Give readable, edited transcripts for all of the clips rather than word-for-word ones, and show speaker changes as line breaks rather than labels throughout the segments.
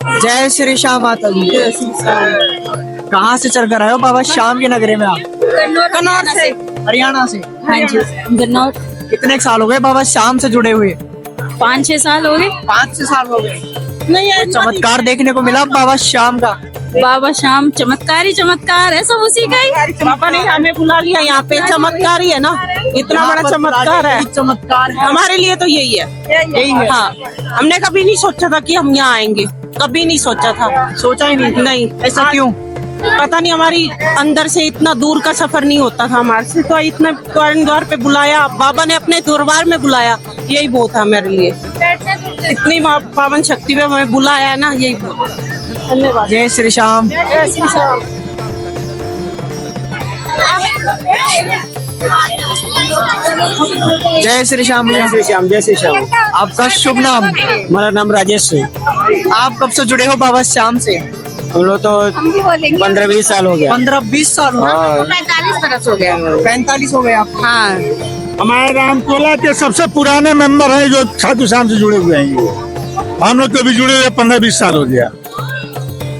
जय श्री श्याम माता दी। कहाँ से चल कर आए हो बाबा श्याम के नगरी में आप?
कन्नौज से।
हरियाणा से।
हाँ जी, कन्नौज।
कितने साल हो गए बाबा श्याम से जुड़े हुए?
5-6 साल हो गए।
5-6 साल हो गए।
नहीं है
चमत्कार देखने को मिला बाबा श्याम का?
बाबा श्याम चमत्कार ही चमत्कार है, सब उसी का ही।
पापा ने हमें बुला लिया यहाँ पे, चमत्कार ही है ना, इतना बड़ा चमत्कार है।
चमत्कार है
हमारे लिए तो यही है।
यही है।
हाँ, हमने कभी नहीं सोचा था कि हम यहाँ आएंगे, कभी नहीं सोचा था।
सोचा ही नहीं।
नहीं,
ऐसा क्यों?
पता नहीं, हमारी अंदर से इतना दूर का सफर नहीं होता था हमारे से, तो इतना द्वार पे बुलाया बाबा ने, अपने दरबार में बुलाया, यही बहुत था मेरे लिए। इतनी पावन शक्ति में हमें बुलाया है ना, यही बहुत। धन्यवाद।
जय श्री श्याम।
जय श्री श्याम।
जय श्री श्याम।
जय श्री श्याम। जय श्री श्याम।
आपका शुभ नाम?
हमारा नाम राजेश है।
आप कब से जुड़े हो बाबा श्याम से?
हम लोग तो 15-20 साल हो गया।
15-20 साल हो गए।
45 बरस हो गया।
45 हो गए आप?
हाँ,
हमारे रामकोला के सबसे पुराने मेंबर हैं जो साधु श्याम से जुड़े हुए हैं। ये हम लोग तो भी जुड़े हुए 15-20 साल हो गया।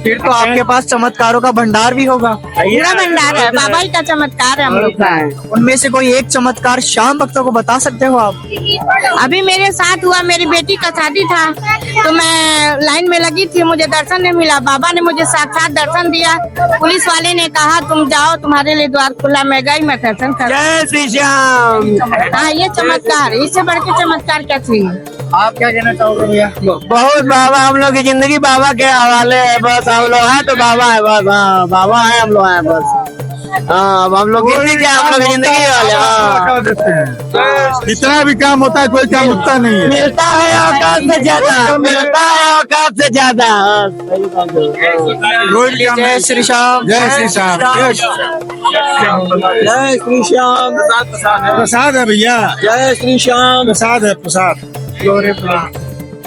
फिर तो आपके पास चमत्कारों का भंडार भी होगा।
पूरा भंडार है, बाबा ही का चमत्कार है हम लोग का।
उनमें से कोई एक चमत्कार श्याम भक्तों को बता सकते हो आप?
अभी मेरे साथ हुआ, मेरी बेटी का शादी था, तो मैं लाइन में लगी थी, मुझे दर्शन नहीं मिला। बाबा ने मुझे साक्षात दर्शन दिया। पुलिस वाले ने कहा तुम जाओ, तुम्हारे लिए द्वार खुला। मैं गई, मैं दर्शन कर।
जय श्री श्याम।
हाँ, ये चमत्कार, इससे बढ़ के चमत्कार क्या चाहिए?
आप क्या कहना चाहोगे भैया?
बहुत बाबा, हम लोग की जिंदगी बाबा के हवाले है बस। हम लोग हैं तो बाबा है बस। हाँ, बाबा है, हम लोग हैं बस। हाँ, अब हम लोग कितनी क्या, हम लोग की जिंदगी वाले। हाँ,
इतना भी काम होता है, कोई काम उठता नहीं है।
मिलता है औकात से ज्यादा, मिलता है औकात से ज्यादा।
जय श्री श्याम।
जय श्री श्याम।
जय श्री श्याम।
प्रसाद है भैया।
जय श्री श्याम।
प्रसाद है, प्रसाद।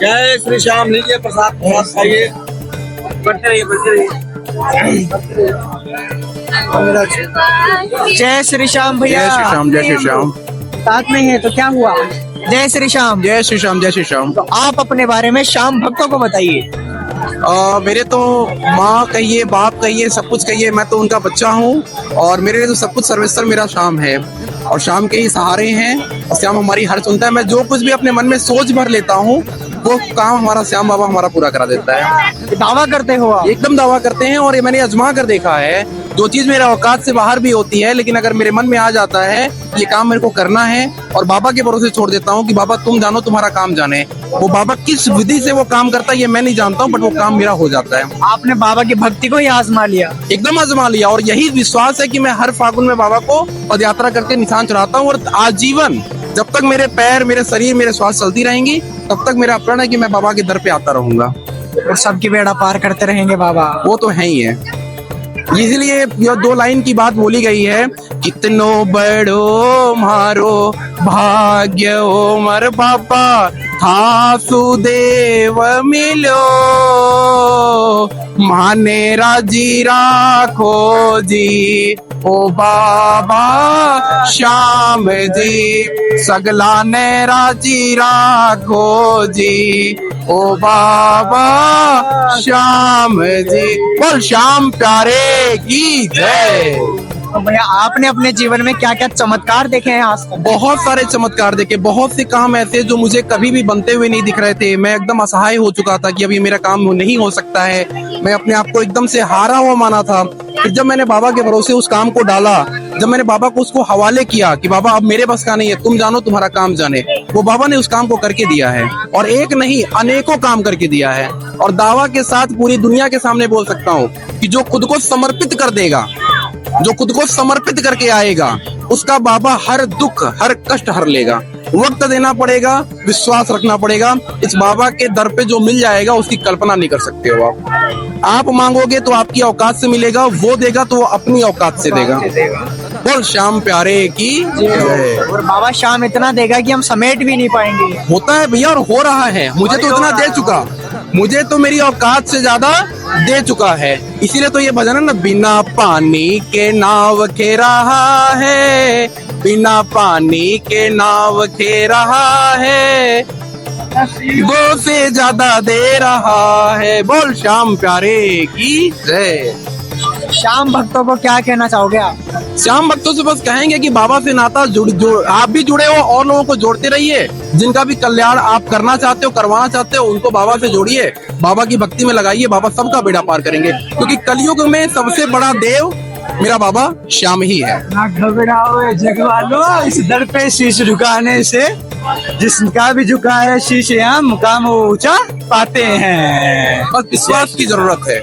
जय श्री श्याम। लीजिए प्रसाद, प्रसाद खाइए। बढ़ते रहिए, बढ़ते रहिए।
जय श्री श्याम भैया।
जय श्री श्याम। जय श्री श्याम।
साथ में है तो क्या हुआ? जय श्री श्याम।
जय श्री श्याम। जय श्री श्याम।
तो आप अपने बारे में श्याम भक्तों को बताइए।
मेरे तो माँ कहिए, बाप कहिए, सब कुछ कहिए, मैं तो उनका बच्चा हूँ और मेरे लिए तो सब कुछ सर्वेश्वर मेरा श्याम है और श्याम के ही सहारे हैं और श्याम हमारी हर सुनता है। मैं जो कुछ भी अपने मन में सोच भर लेता हूँ वो काम हमारा श्याम बाबा हमारा पूरा करा देता है।
दावा करते हो आप?
एकदम दावा करते हैं और ये मैंने आजमा कर देखा है। जो चीज मेरे औकात से बाहर भी होती है, लेकिन अगर मेरे मन में आ जाता है ये काम मेरे को करना है और बाबा के भरोसे छोड़ देता हूँ कि बाबा तुम जानो, तुम्हारा काम जाने। वो बाबा किस विधि से वो काम करता है ये मैं नहीं जानता हूँ, बट वो काम मेरा हो जाता है।
आपने बाबा की भक्ति को ही आजमा लिया?
एकदम आजमा लिया और यही विश्वास है कि मैं हर फागुन में बाबा को पद यात्रा करके निशान चढ़ाता हूँ और आजीवन जब तक मेरे पैर, मेरे शरीर, मेरे श्वास चलती रहेंगी तब तक मेरा प्रण है कि मैं बाबा के दर पे आता रहूंगा
और सबकी बेड़ा पार करते रहेंगे बाबा।
वो तो है ही है। इसीलिए ये 2 लाइन की बात बोली गई है, कितनो बड़ो मारो भाग्य ओ मर बाबा था सुदेव मिलो, माने राजी राखो जी ओ बाबा श्याम जी, सगला ने राजी राखो जी ओ बाबा श्याम जी। बोल श्याम प्यारे की जय।
तो भैया आपने अपने जीवन में क्या क्या चमत्कार देखे हैं आज तक?
बहुत सारे चमत्कार देखे, बहुत से काम ऐसे जो मुझे कभी भी बनते हुए नहीं दिख रहे थे। मैं एकदम असहाय हो चुका था कि अभी मेरा काम नहीं हो सकता है। मैं अपने आप को एकदम से हारा हुआ माना था। फिर जब मैंने बाबा के भरोसे उस काम को डाला, जब मैंने बाबा को उसको हवाले किया कि बाबा अब मेरे बस का नहीं है, तुम जानो, तुम्हारा काम जाने, वो बाबा ने उस काम को करके दिया है और एक नहीं अनेकों काम करके दिया है। और दावा के साथ पूरी दुनिया के सामने बोल सकता हूँ कि जो खुद को समर्पित कर देगा, जो खुद को समर्पित करके आएगा, उसका बाबा हर दुख, हर कष्ट हर लेगा। वक्त देना पड़ेगा, विश्वास रखना पड़ेगा। इस बाबा के दर पे जो मिल जाएगा उसकी कल्पना नहीं कर सकते हो आप मांगोगे तो आपकी औकात से मिलेगा, वो देगा तो वो अपनी औकात से देगा। बोल श्याम प्यारे की जय।
और बाबा श्याम इतना देगा कि हम समेट भी नहीं पाएंगे।
होता है भैया और हो रहा है। मुझे तो इतना दे चुका, मुझे तो मेरी औकात से ज्यादा दे चुका है। इसीलिए तो ये भजन है ना, बिना पानी के नाव खे रहा है, बिना पानी के नाव खे रहा है, दो से ज्यादा दे रहा है। बोल श्याम प्यारे की जय।
श्याम भक्तों को क्या कहना चाहोगे आप?
श्याम भक्तों से बस कहेंगे कि बाबा से नाता आप भी जुड़े हो और लोगों को जोड़ते रहिए। जिनका भी कल्याण आप करना चाहते हो, करवाना चाहते हो, उनको बाबा से जोड़िए, बाबा की भक्ति में लगाइए। बाबा सबका बेड़ा पार करेंगे, क्योंकि कलयुग में सबसे बड़ा देव मेरा बाबा श्याम ही है।
ना घबराओ जगवालो, इस दर पे शीश झुकाने से जिसका भी झुका है शीश, हम मुकाम ऊंचा पाते हैं।
बस विश्वास की जरूरत है।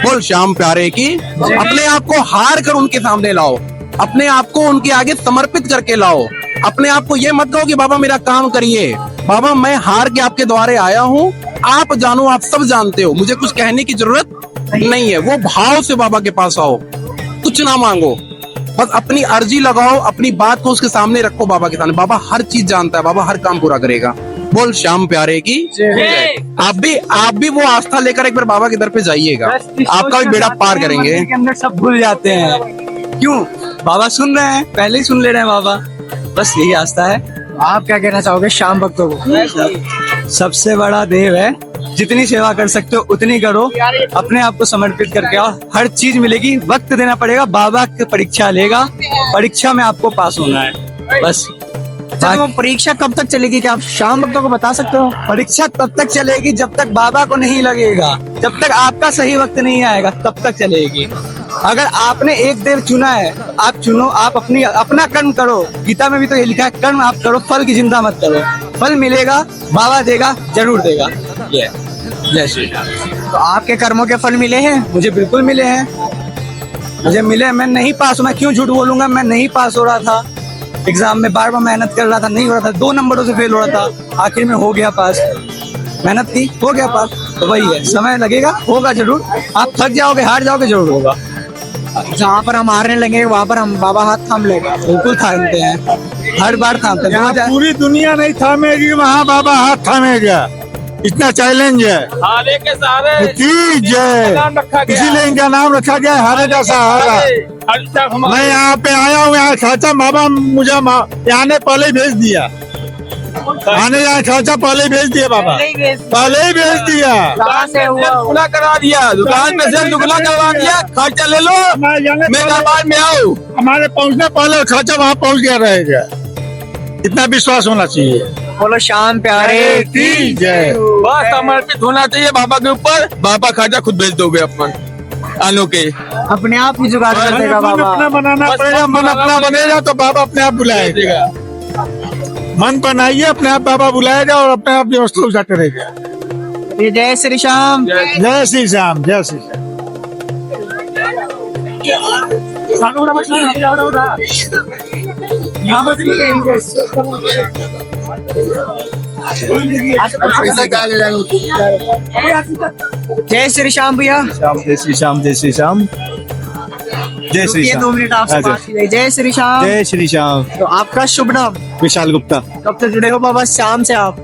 बोल श्याम प्यारे की। अपने आप को हार कर उनके सामने लाओ, अपने आप को उनके आगे समर्पित करके लाओ। अपने आप को ये मत कहो कि बाबा मेरा काम करिए, बाबा मैं हार के आपके द्वारे आया हूँ, आप जानो, आप सब जानते हो, मुझे कुछ कहने की जरूरत नहीं है। वो भाव से बाबा के पास आओ, कुछ ना मांगो, बस अपनी अर्जी लगाओ, अपनी बात को उसके सामने रखो बाबा के सामने। बाबा हर चीज जानता है, बाबा हर काम पूरा करेगा। बोल श्याम प्यारे की। आप भी वो आस्था लेकर एक बार बाबा के दर पे जाइएगा, आपका भी बेड़ा पार करेंगे।
के अंदर सब भूल जाते हैं, क्यों? बाबा सुन रहे हैं, पहले ही सुन ले रहे हैं बाबा, बस यही आस्था है। आप क्या कहना चाहोगे श्याम भक्तों को? सबसे बड़ा देव है, जितनी सेवा कर सकते हो उतनी करो, अपने आप को समर्पित करके आओ, हर चीज मिलेगी। वक्त देना पड़ेगा, बाबा की परीक्षा लेगा, परीक्षा में आपको पास होना है बस। वो परीक्षा कब तक चलेगी, क्या आप श्याम भक्तों को बता सकते हो? परीक्षा तब तक चलेगी जब तक बाबा को नहीं लगेगा, जब तक आपका सही वक्त नहीं आएगा तब तक चलेगी। अगर आपने एक देव चुना है, आप चुनो, आप अपना कर्म करो। गीता में भी तो ये लिखा है, कर्म आप करो, फल की चिंता मत करो। फल मिलेगा, बाबा देगा, जरूर देगा। ये जय श्री राम। तो आपके कर्मों के फल मिले हैं? मुझे बिल्कुल मिले हैं, मुझे मिले। मैं नहीं पास हूँ, मैं क्यों झूठ बोलूंगा? मैं नहीं पास हो रहा था एग्जाम में, बार बार मेहनत कर रहा था, नहीं हो रहा था, 2 नंबरों से फेल हो रहा था, आखिर में हो गया पास। मेहनत की, हो गया पास। तो वही है, समय लगेगा, होगा जरूर। आप थक जाओगे, हार जाओगे, जरूर होगा। जहाँ पर हम हारने लगेंगे वहाँ पर हम बाबा हाथ थाम लेगा। बिल्कुल थामते हैं, हर बार थामते हैं।
पूरी दुनिया नहीं थामेगी, वहाँ बाबा हाथ थामेगा। इतना चैलेंज है,
हारे के सहारे
की जय। इसीलिए इनका नाम रखा गया है, हारे का सहारा। मैं यहाँ पे आया हूँ, यहाँ चाचा बाबा मुझे यहाँ ने पहले ही भेज दिया, आने यहाँ चाचा पहले ही भेज दिया, बाबा पहले ही भेज दिया।
दुगना करा दिया, दुकान में से दुगना करवा दिया, खर्चा ले लो, मैं दरबार में आओ।
हमारे पहुँचने पहले खर्चा वहाँ पहुँच गया रहेगा, इतना विश्वास होना चाहिए।
बोलो श्याम प्यारे
की जय।
बस समर्पित होना चाहिए बाबा के ऊपर, बाबा खर्चा खुद भेज दोगे अपन आनो के।
अपने आप ही जुगाड़ कर देगा
मन
बाबा।
अपना बनाना पड़ेगा, मन अपना बनेगा तो बाबा अपने आप बुलाएगा। मन बनाइए, अपने आप बाबा बुलाएगा और अपने आप व्यवस्था हो जाते रहेगा।
जय श्री श्याम,
जय श्री श्याम, जय श्री श्याम।
जय श्री श्याम भैया।
जय श्री श्याम, जय श्री श्याम, जय श्री
ये
श्याम।
2 मिनट आपसे बात की जाए। जय श्री श्याम।
जय श्री श्याम।
तो आपका शुभ नाम?
विशाल गुप्ता।
कब तक जुड़े हो बाबा श्याम से आप?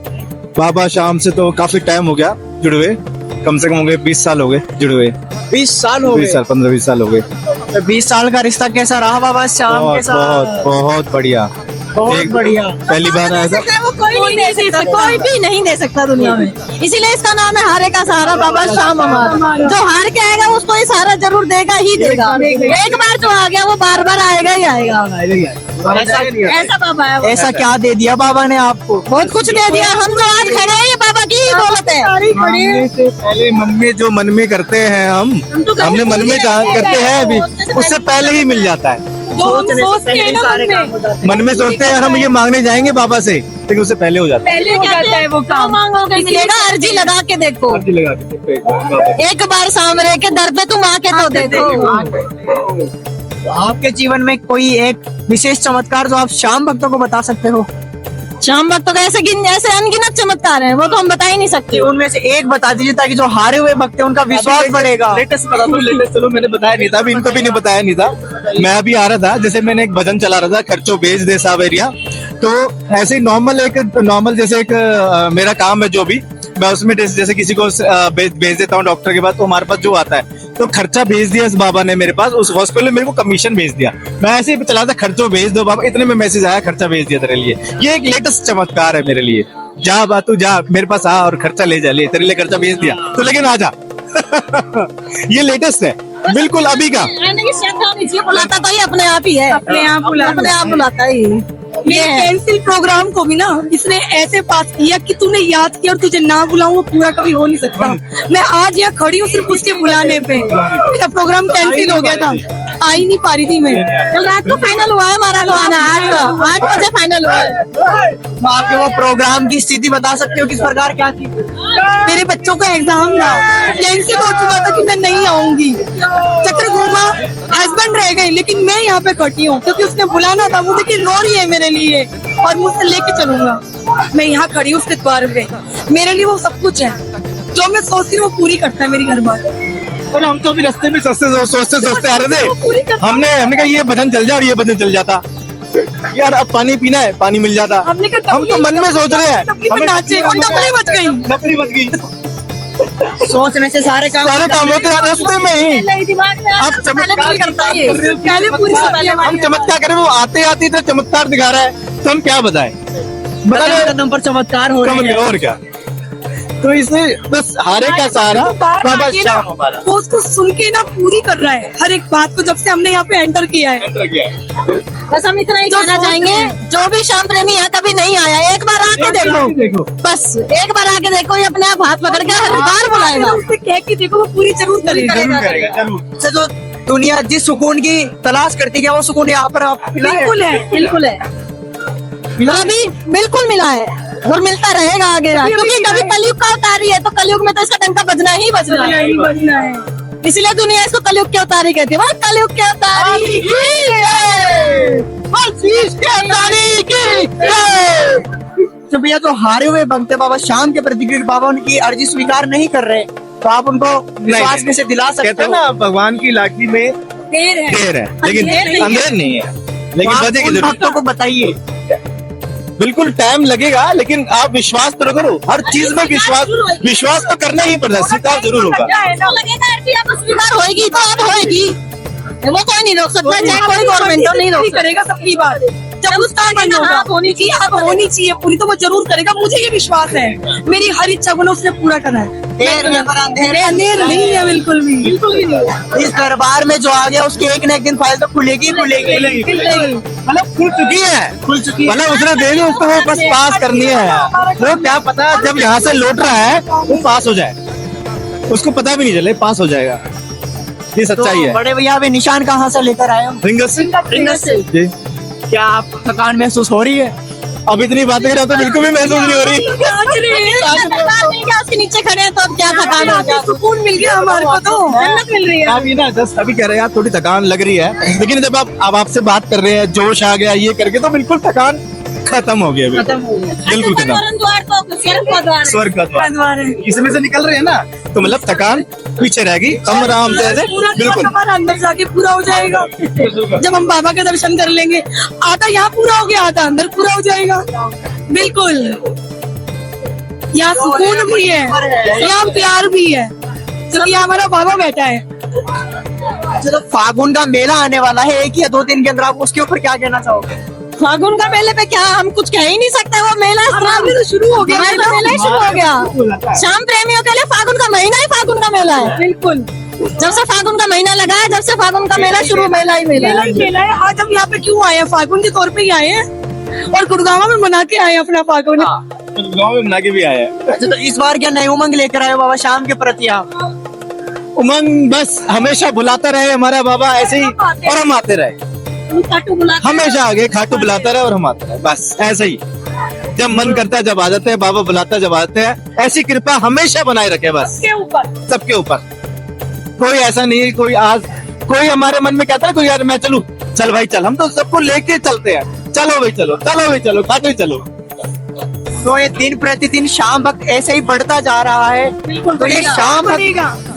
बाबा श्याम से तो काफी टाइम हो गया जुड़े हुए, कम से कम हो गए 20 साल हो गए जुड़े हुए।
20 साल हो
20
गए?
साल 15-20 साल हो गए।
तो 20 साल का रिश्ता कैसा रहा बाबा श्याम के
बहुत
साथ?
बहुत बहुत बढ़िया,
बहुत बढ़िया।
पहली बार आया था।
वो कोई नहीं दे सकता, कोई भी नहीं दे सकता दुनिया में, इसीलिए इसका नाम है हारे का सहारा बाबा श्याम हमारा। जो हार के आएगा उसको ये सहारा जरूर देगा ही देगा। एक बार जो आ गया वो बार बार आएगा ही आएगा। ऐसा बाबा है।
ऐसा क्या दे दिया बाबा ने आपको?
बहुत कुछ दे दिया, हम जो आज खड़े हैं ये बाबा की ही दौलत है।
मांगने से पहले मन में जो मन में करते हैं हमने मन में करते हैं अभी, उससे पहले ही मिल जाता है। मन में सोचते हैं हम ये मांगने जाएंगे बाबा से, लेकिन उससे पहले हो जाता है।
पहले हो जाता है वो काम, मांगोगे मिलेगा। अर्जी लगा के देखो, एक बार सामने के दर पे तुम आके तो देखो।
तो आपके जीवन में कोई एक विशेष चमत्कार जो आप श्याम भक्तों को बता सकते हो?
श्याम भक्तों का ऐसे अनगिनत चमत्कार है, वो तो हम बता ही नहीं सकते।
उनमें से एक बता दीजिए ताकि जो हारे हुए भक्त हैं उनका विश्वास बढ़ेगा।
लेटेस्ट बता दो, लेटेस्ट। चलो मैंने बताया नहीं था, अभी इनको भी नहीं बताया नहीं था। मैं अभी आ रहा था, जैसे मैंने एक भजन चला रहा था, खर्चो बेच दे साब एरिया। तो ऐसे ही नॉर्मल जैसे एक मेरा काम है जो भी, मैं उसमें जैसे किसी को भेज देता हूँ डॉक्टर के पास, तो हमारे पास जो आता है तो खर्चा भेज दिया इस बाबा ने मेरे पास, उस हॉस्पिटल में मेरे को कमीशन भेज दिया। मैं ऐसे ही चला था, खर्चो भेज दो बाबा, इतने में मैसेज आया खर्चा भेज दिया तेरे लिए। ये एक लेटेस्ट चमत्कार है मेरे लिए। जा बा तू जा, मेरे पास आ और खर्चा ले जा, ले तेरे लिए खर्चा भेज दिया तो, लेकिन आ जा। ये लेटेस्ट है, बिल्कुल अभी का।
बुलाता तो ये अपने आप ही है, अपने आप बुलाता ही।
ये कैंसिल प्रोग्राम को भी ना इसने ऐसे पास किया कि तूने याद किया और तुझे ना बुलाऊं वो पूरा कभी हो नहीं सकता। मैं आज यहाँ खड़ी हूँ सिर्फ उसके बुलाने पे, मेरा प्रोग्राम कैंसिल हो गया था, आ ही नहीं पा रही थी मैं।
कल रात को फाइनल हुआ है हमारा गाना, आज बजे फाइनल हुआ है।
आपके वो प्रोग्राम की स्थिति बता सकते हो किस प्रकार क्या थी?
मेरे बच्चों का एग्जाम था, कैंसिल हो चुका था कि मैं नहीं आऊंगी। चक्कर घूमा, हस्बैंड रह गए, लेकिन मैं यहाँ पे खड़ी हूँ क्योंकि उसने बुलाना था। वो देखिए रो रही है मेरे लिए और मुझसे लेके चलूंगा। मैं यहाँ खड़ी हूँ उसके द्वार पे, मेरे लिए वो सब कुछ है, जो मैं सोचती हूँ वो पूरी करता है मेरी घर वाले।
और हम तो अभी रास्ते में सोचते आ रहे थे, हमने कहा ये भजन चल जाए और ये भजन चल जाता यार, अब पानी पीना है, पानी मिल जाता। हम तो मन में सोच रहे हैं,
हमें नाचे और नकली बच गई,
नकली बच गई।
सोचने से सारे काम
होते हैं रास्ते में ही।
दिमाग में
आप चमत्कार
करता है,
पहले पूरी
हम चमत्कार करें, वो आते आते तो चमत्कार दिखा रहा है, तो हम क्या बताएं?
बड़ा नंबर चमत्कार हो रहा है।
और क्या, तो इसे बस हारे का सहारा बाबा श्याम हमारा।
वो उसको सुन के ना पूरी कर रहा है हर एक बात को, जब से हमने यहाँ पे एंटर किया है।
बस हम इतना ही कहना चाहेंगे, जो भी श्याम प्रेमी है कभी नहीं आया, एक बार आके देखो, बस एक बार आके देखो, ये अपने आप हाथ पकड़ के हर बार बुलाएगा।
उससे कह के देखो वो पूरी जरूर करेगा।
से जो दुनिया जिस सुकून की तलाश करती है वो सुकून यहाँ पर आप
बिल्कुल है,
बिल्कुल है, अभी बिल्कुल मिला है और मिलता रहेगा आगे, क्योंकि कभी कलयुग का अवतारी है, तो कलयुग में तो इसका डंका बजना ही बजना है।
यही बजना है।
इसलिए दुनिया इसको कलयुग के अवतारी कहती है। वो कलयुग के अवतारी की जय।
तो भैया जो हारे हुए भक्त बाबा श्याम के प्रति बाबा उनकी अर्जी स्वीकार नहीं कर रहे, तो आप उनको विश्वास में से दिला सकते
कहते
हो
हैं ना, भगवान की लाठी में
देर है,
देर है, लेकिन अंधेर नहीं है, लेकिन
आप
बजेगी
उन
जरूर।
भक्तों को बताइए।
बिल्कुल टाइम लगेगा, लेकिन आप विश्वास तो करो, हर चीज में विश्वास तो करना ही पड़ता है, स्वीकार जरूर होगा।
ऐसा लगेगा अर्जी आप स्वीकार होएगी तो अब होएगी, वो कोई नहीं रोक सकता, चाहे कोई गवर्नमेंट तो नहीं रोक सकता।
करेगा सबकी बात। जब उसका मन होगा होनी चाहिए, अब होनी चाहिए पूरी, तो वो जरूर करेगा, मुझे ये विश्वास है। मेरी हर इच्छा को ना उसने पूरा करा है।
देर में पर अंधेर
अंधेर नहीं है, बिल्कुल भी नहीं।
इस दरबार में जो आ गया उसकी एक न एक दिन फाइल तो खुलेगी
मतलब खुल चुकी है, मतलब उसने दे दी, उसको वो बस पास करनी है। वो क्या पता जब यहाँ से लौट रहा है वो पास हो जाए, उसको पता भी नहीं चले, पास हो जाएगा। ये सच्चाई है।
बड़े भैया अभी निशान कहाँ से लेकर आए हो?
रिंगस से जी।
क्या आपको थकान महसूस हो रही है?
अब इतनी बातें कर रहा तो बिल्कुल भी महसूस नहीं हो रही।
क्या उसके नीचे खड़े हैं तो अब क्या थकान हो गया,
सुकून मिल गया हमारे को, तो जन्नत मिल रही है।
अभी ना जस्ट अभी कह रहे हैं यार थोड़ी थकान लग रही है, लेकिन जब आप अब आपसे बात कर रहे हैं, जोश आ गया ये करके, तो बिल्कुल थकान खत्म हो गया, बिल्कुल खत्म।
द्वार तो स्वर्ग का द्वार है।
स्वर्ग का द्वार, इसमें से निकल रहे हैं ना, तो मतलब थकान पीछे रहेगी, हम आराम से ऐसे बिल्कुल
हमारा अंदर जाके पूरा हो जाएगा। जब हम बाबा के दर्शन कर लेंगे, आधा यहाँ पूरा हो गया, आधा अंदर पूरा हो जाएगा। बिल्कुल, यहाँ सुकून भी है, यहाँ प्यार भी है, क्योंकि यहाँ हमारा बाबा बैठा है।
चलो फागुन का मेला आने वाला है 1 या 2 दिन के अंदर, आप उसके ऊपर क्या कहना चाहोगे?
फागुन का मेले पे क्या हम कुछ कह ही नहीं सकते, वो मेला
तो शुरू हो गया,
मेला ही शुरू हो गया। श्याम प्रेमियों के लिए फागुन का महीना ही फागुन का मेला है।
बिल्कुल,
जब से फागुन का महीना लगा है, जब से फागुन का मेला शुरू, मेला ही मेला है।
मेला है। आज हम यहाँ पे क्यों आए हैं? फागुन के तौर पे ही आए हैं और गुड़गांव में मना के आए हैं अपना फागुन।
गाँव में बना के भी आया है।
अच्छा, तो इस बार क्या नए उमंग लेकर आए हो बाबा श्याम के प्रति आप?
उमंग बस हमेशा बुलाता रहे हमारा बाबा, ऐसे ही, और हम आते रहे, हमेशा आगे खाटू बुलाता रहे और हम आते रहे, बस ऐसे ही। जब मन करता है जब आ जाते हैं, बाबा बुलाता है जब आते हैं, ऐसी कृपा हमेशा बनाए रखे बस सबके ऊपर। कोई ऐसा नहीं, कोई हमारे मन में कहता है कोई यार मैं चलूं, चल भाई चल, हम तो सबको लेके चलते हैं, चलो भाई चलो, चलो भाई चलो, खाटू ही चलो।
तो ये दिन प्रतिदिन श्याम भक्त ऐसे ही बढ़ता जा रहा है, तो ये श्याम भक्त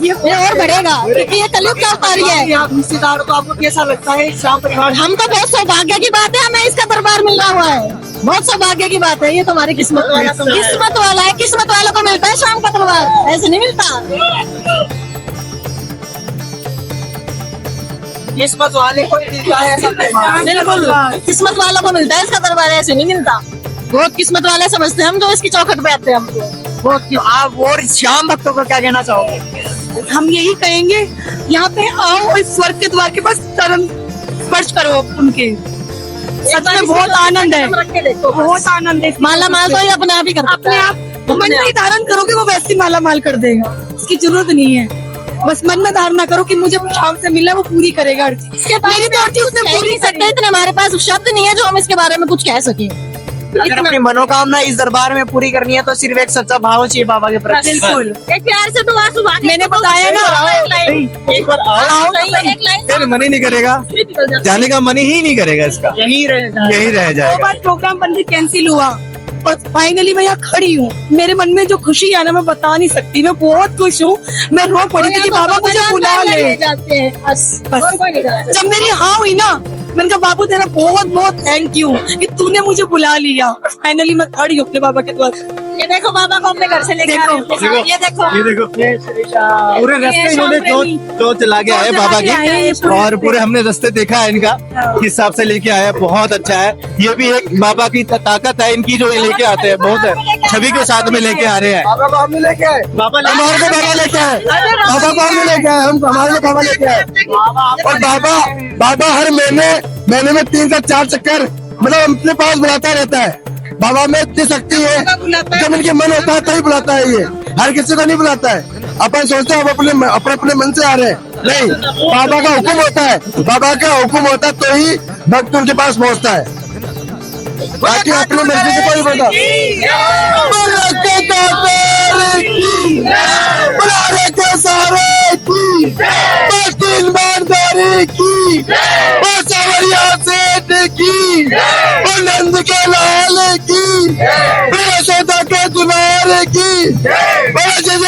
ये और बढ़ेगा, क्योंकि ये कलयुग का अवतारी है।
आप हिस्सेदार को आपको कैसा लगता है श्याम परिवार?
हम तो बहुत सौभाग्य की बात है, हमें इसका दरबार मिल रहा हुआ है, बहुत सौभाग्य की बात है। ये तुम्हारी किस्मत वाला है, किस्मत वालों को मिलता है शाम का दरबार, ऐसे नहीं मिलता।
किस्मत वाले को मिलता है ऐसा दरबार।
बिल्कुल, किस्मत वालों को मिलता है इसका दरबार, ऐसे नहीं मिलता।
बहुत किस्मत वाले समझते हैं हम जो इसकी चौखट पे आते हैं हमको।
बहुत क्यों आप और श्याम भक्तों को क्या कहना चाहोगे?
हम यही कहेंगे यहाँ पे आओ, इस स्वर्ग के द्वार के पास चरण स्पर्श करो उनके। सच में बहुत आनंद है, बहुत आनंद है।
माला माल तो ये अपने आप ही करता
अपने आप मन में ही धारण करोगे वो वैसे ही माला माल कर देगा, इसकी जरूरत नहीं है। बस मन में धारणा करो कि मुझे शाम से मिला, वो पूरी करेगा हर चीज। मेरी तो हर चीज उसने पूरी
नहीं सकते, इतने हमारे पास शब्द नहीं है जो हम इसके बारे में कुछ कह सके।
अगर अपनी मनोकामना इस दरबार में पूरी करनी है तो सिर्फ एक सच्चा भाव चाहिए बाबा के प्रति।
बिल्कुल।
एक प्यार से तो आंसू बहा के
मैंने बताया ना,
एक बार आओ, एक लाइन
फिर मन ही नहीं करेगा, जाने का मन ही नहीं करेगा इसका,
यही रहेगा।
यही रह
दो
जाएगा।
बार प्रोग्राम बन के कैंसिल हुआ और फाइनली मैं यहाँ खड़ी हूँ। मेरे मन में जो खुशी है ना मैं बता नहीं सकती, मैं बहुत खुश हूँ। मैं रो पड़ी थी कि बाबा मुझे बुला ले।
जाते हैं बस।
जब मेरी हाँ हुई ना, मैंने कहा बाबू तेरा बहुत बहुत थैंक यू कि तूने मुझे बुला लिया। फाइनली मैं खड़ी हूँ अपने बाबा के द्वार।
ये देखो बाबा को अपने घर से लेके आ रहे हैं। ये देखो
ये देखो पूरे रास्ते इन्होंने जो चला के आए बाबा की, और पूरे हमने रास्ते देखा है इनका किस हिसाब से लेके आया, बहुत अच्छा है। ये भी एक बाबा की ताकत है इनकी जो ये लेके आते हैं, बहुत है, छवि के साथ में लेके आ रहे हैं।
बाबा को हम लेके आए,
बाबा
हमारे को बाबा लेके आए, बाबा को हम लेके आए, हम हमारे को बाबा लेके आए। और बाबा हर महीने में 3 से 4 चक्कर मतलब अपने पास बुलाता रहता है। बाबा में इतनी शक्ति है, जब इनके मन होता है तभी बुलाता है। ये हर किसी को नहीं बुलाता है। अपन सोचते हैं हम अपने मन से आ रहे हैं, नहीं, बाबा का हुक्म होता है। बाबा का हुक्म होता है तो ही भक्त उनके पास पहुंचता है, बाकी अपनी मर्जी से कोई बता। नंद के लाल की, यशोदा के दुलार की, जय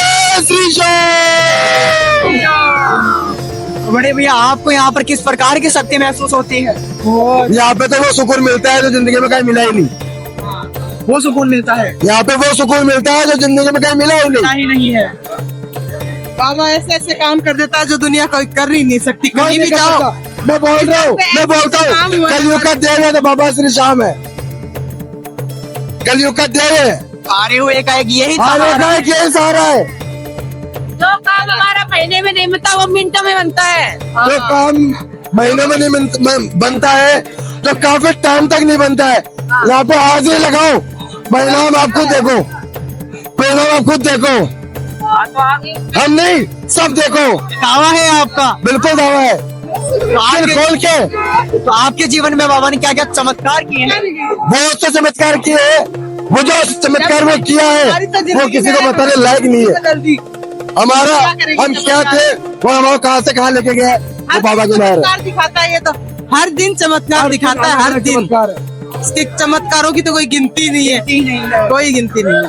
श्री श्याम। बड़े भैया आपको यहाँ पर किस प्रकार की शक्ति महसूस होती है? यहाँ पे तो वो सुकून मिलता है जो जिंदगी में कहीं मिला ही नहीं। वो सुकून मिलता है यहाँ पे, वो सुकून मिलता है जो जिंदगी में कहीं मिला ही नहीं है।
बाबा ऐसे ऐसे काम कर देता है जो दुनिया कोई कर ही नहीं सकती। कहीं भी जाओ,
मैं बोल रहा हूँ, मैं बोलता हूँ, कलयुग का देव है तो बाबा श्री श्याम है। कलयुग का देव है,
अरे वो एक यही
यही सहारा है।
जो काम हमारा महीने में नहीं मिलता वो मिनटों में बनता है।
जो काम महीने में नहीं बनता है तो काफी टाइम तक नहीं बनता है। यहाँ पे हाजिरी लगाओ, परिणाम आप खुद देखो, परिणाम आप खुद देखो, हम नहीं सब देखो।
दावा है आपका?
बिल्कुल दावा है। दिल खोल के। तो आपके जीवन में बाबा ने क्या क्या चमत्कार किए हैं? बहुत से चमत्कार किए हैं। वो जो चमत्कार वो किया है वो किसी को बताने लायक नहीं है। हमारा हम क्या थे वो हमारा कहाँ से कहाँ लेके गया वो बाबा की मेहर है।
चमत्कार दिखाता है, ये तो हर दिन चमत्कार दिखाता है, हर दिन। इसके चमत्कारों की तो कोई गिनती नहीं है, कोई गिनती नहीं है।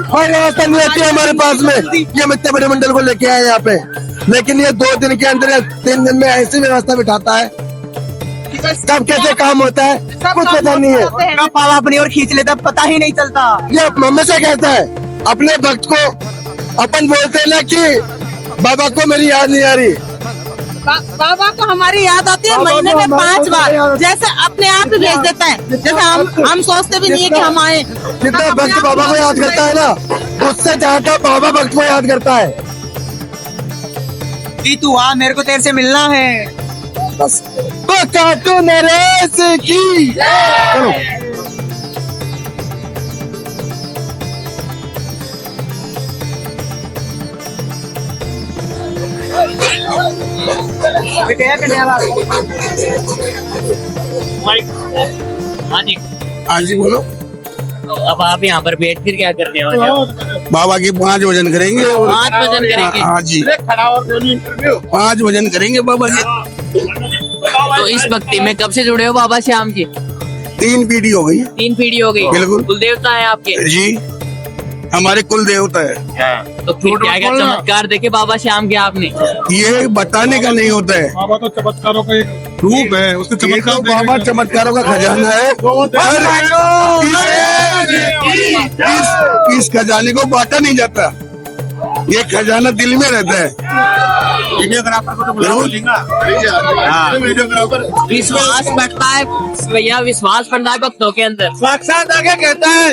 और व्यवस्था नहीं रहती है हमारे पास में कि हम इतने बड़े मंडल को लेके आए यहाँ पे, लेकिन ये 2 दिन के अंदर 3 दिन में ऐसी व्यवस्था बिठाता है। कब कैसे काम होता है कुछ पता नहीं है। कब पावा अपनी ओर खींच लेता पता ही नहीं चलता। ये मम्मी से कहता है अपने भक्त को, अपन बोलते हैं ना कि बाबा को मेरी याद नहीं आ रही।
बाबा को हमारी याद आती है महीने में 5 बार, जैसे अपने आप ही भेज देता है। जैसे हम सोचते भी नहीं है कि हम आए।
जितना भक्त बाबा को याद करता है ना उससे ज्यादा बाबा भक्त को याद करता है। तू आ, मेरे को तेरे से मिलना है, बस तो काटू नरेश की। चलो
हाँ जी बोलो।
अब आप यहाँ पर बैठ कर क्या करने वाले हो?
बाबा की 5 भजन करेंगे और
5 भजन करेंगे।
हाँ जी 5 भजन करेंगे बाबा जी।
तो इस भक्ति में कब से जुड़े हो बाबा श्याम जी?
3 पीढ़ी हो गई।
3 पीढ़ी हो गई।
बिल्कुल।
कुल देवता है आपके
जी, हमारे कुल देवता है।
तो फिर क्या क्या चमत्कार देखे बाबा श्याम के आपने?
ये बताने का नहीं होता है,
बाबा तो चमत्कारों का एक रूप है, उसके
ये
चमत्कार
तो बाबा चमत्कारों का खजाना है। इस खजाने को बांटा नहीं जाता, ये खजाना दिल में रहता है।
वीडियोग्राफर को तो बुलाओ बोलेगा। हाँ। वीडियोग्राफर
विश्वास बढ़ता है भैया, विश्वास बढ़ता है भक्तों के अंदर।
साक्षात आगे कहता है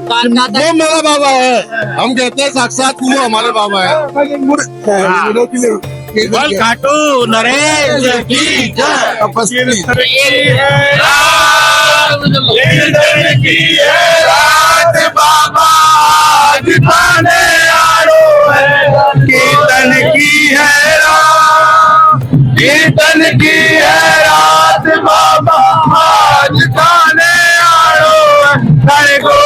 वो मेरा बाबा है, हम कहते हैं साक्षात वो हमारे बाबा है। बोल खाटू नरेश की जय। बाबा जिताने आड़ो है, कीर्तन की है रात, कीर्तन की है रात, बाबा आज खाने आड़ो है, तारे को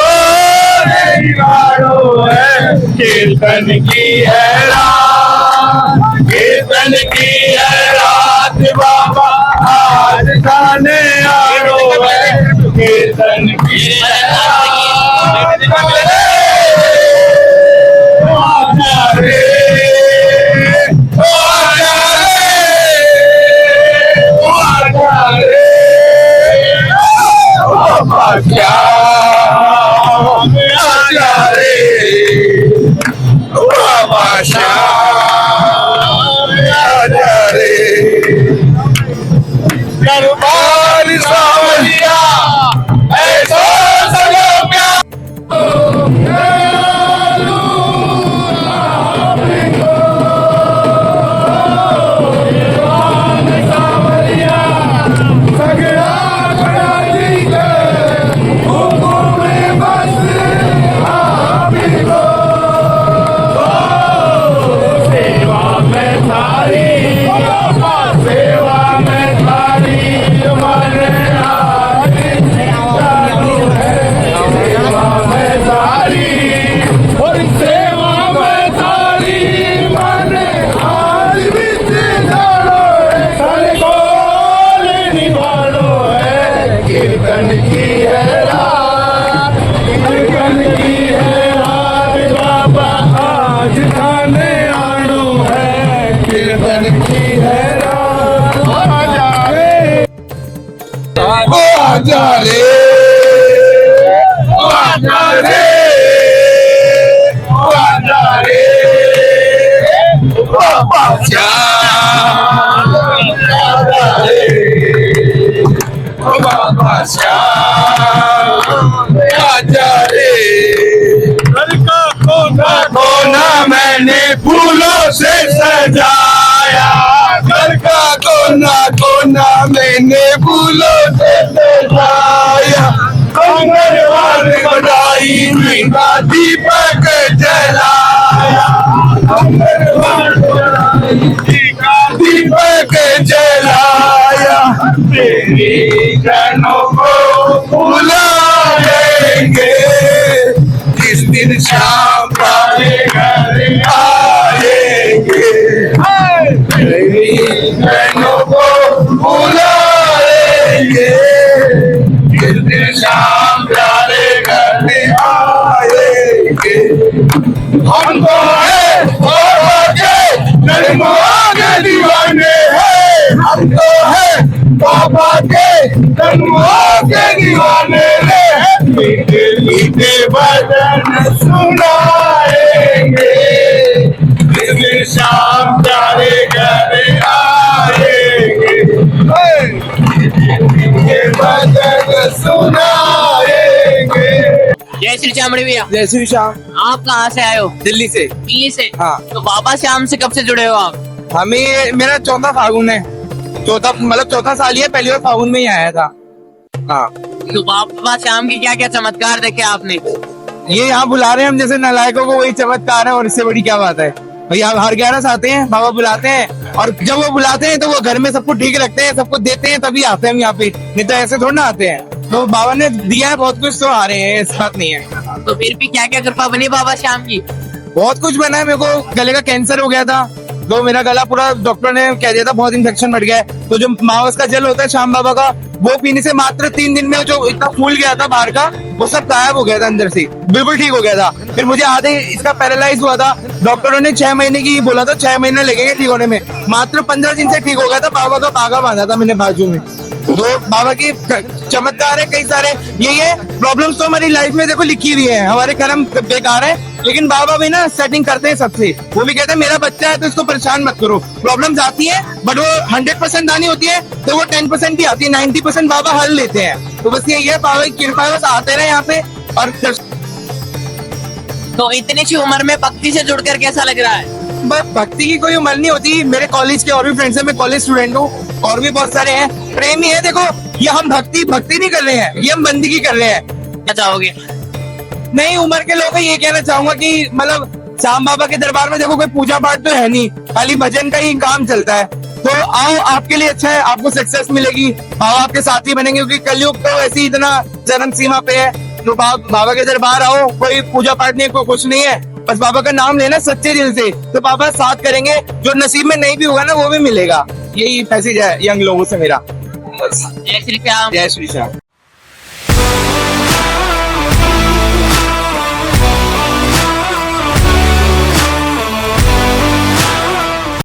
है, कीर्तन की है रात, कीर्तन की है रात, बाबा आज खाने आड़ो है, कीर्तन की है रात। आजा रे, आजा रे, बाबा क्या आजा रे, बाबा श्याम आजा रे, दरबार सावलिया ऐसा सगा प्यार। आजा रे, आजा रे, आजा रे, बाबा श्याम आजा रे, बाबा श्याम आजा रे। घर का कोना कोना मैंने फूलों से सजाया, घर का कोना कोना मैंने फूलों से सजाया, आंगनवाड़ बनाई मीठा दीपक जलाया, आंगनवाड़ बनाई मीठा दीपक जलाया, तेरी जनों को बुलाएंगे, जिस दिन शाम वाले घर आएंगे, तेरी बहनों को बुलाएंगे, जिस दिन शाम वाले घर आएंगे। हम तो है बाबा के जन्मों के दीवाने हैं, हम तो है बाबा के जन्मों के दीवाने हैं, मीठे मीठे भजन सुनाएंगे, जिस दिन शाम तारे घर आएंगे, मीठे भजन सुनाएंगे।
जय श्री चामड़ी भैया।
जय श्री श्याम।
आप कहाँ से आए हो?
दिल्ली से।
दिल्ली से?
हाँ।
तो बाबा श्याम से कब से जुड़े हो आप?
हमें मेरा चौथा फागुन है, चौथा साल ही है, पहली बार फागुन में ही आया था। हाँ।
तो बाबा श्याम की क्या क्या चमत्कार देखे आपने?
ये यहाँ बुला रहे हैं हम जैसे नालायकों को, वही चमत्कार है और इससे बड़ी क्या बात है भैया। हर 11 आते हैं, बाबा बुलाते हैं, और जब वो बुलाते हैं तो वो घर में सबको ठीक रखते हैं, सबको देते हैं, तभी आते हैं हम यहाँ पे, नहीं तो ऐसे थोड़ा ना आते हैं। तो बाबा ने दिया है बहुत कुछ, तो आ रहे हैं, इस बात नहीं है।
तो फिर भी क्या क्या कृपा बनी बाबा श्याम की?
बहुत कुछ बना है। मेरे को गले का कैंसर हो गया था, तो मेरा गला पूरा डॉक्टर ने कह दिया था बहुत इन्फेक्शन बढ़ गया है। तो जो मावस का जल होता है श्याम बाबा का, वो पीने से मात्र 3 दिन में जो इतना फूल गया था बाहर का, वो सब गायब हो गया था अंदर से, बिल्कुल ठीक हो गया था। फिर मुझे आधे इसका पैरालाइज हुआ था, डॉक्टरों ने 6 महीने की बोला था, 6 महीने लगेंगे ठीक होने में, मात्र 15 दिन से ठीक हो गया था। बाबा का धागा बांधा था मैंने बाजू में, तो
तो बाबा की चमत्कार है कई सारे। यही है प्रॉब्लम्स तो हमारी लाइफ में देखो लिखी हुई है, हमारे कर्म बेकार है, लेकिन बाबा भी ना सेटिंग करते हैं सबसे। वो भी कहते हैं मेरा बच्चा है तो इसको परेशान मत करो। प्रॉब्लम्स आती है बट वो 100% आनी होती है तो वो 10% ही आती है, 90% बाबा हल लेते हैं। तो बस यही है, बाबा की कृपा है, बस आते रहे यहाँ पे। और
तो इतनी सी उम्र में भक्ति से जुड़कर कैसा लग रहा है?
बस भक्ति की कोई उम्र नहीं होती। मेरे कॉलेज के और भी फ्रेंड्स हैं, मैं कॉलेज स्टूडेंट हूँ, और भी बहुत सारे हैं। प्रेम ही है। देखो ये हम भक्ति नहीं कर रहे हैं, ये हम बंदगी कर रहे हैं।
क्या चाहोगे?
नई उम्र के लोगों को ये कहना चाहूंगा कि मतलब श्याम बाबा के दरबार में देखो कोई पूजा पाठ तो है नहीं, खाली भजन का ही काम चलता है। तो आओ, आपके लिए अच्छा है, आपको सक्सेस मिलेगी, बाबा आपके साथी बनेंगे, क्योंकि कलयुग तो ऐसे ही इतना चरम सीमा पे है। तो बाबा के दरबार आओ, कोई पूजा पाठ नहीं, कोई कुछ नहीं है, बस बाबा का नाम लेना सच्चे दिल से, तो बाबा साथ करेंगे। जो नसीब में नहीं भी होगा ना वो भी मिलेगा। यही मैसेज है यंग लोगों से मेरा।
जय श्री श्याम।
जय श्री श्याम।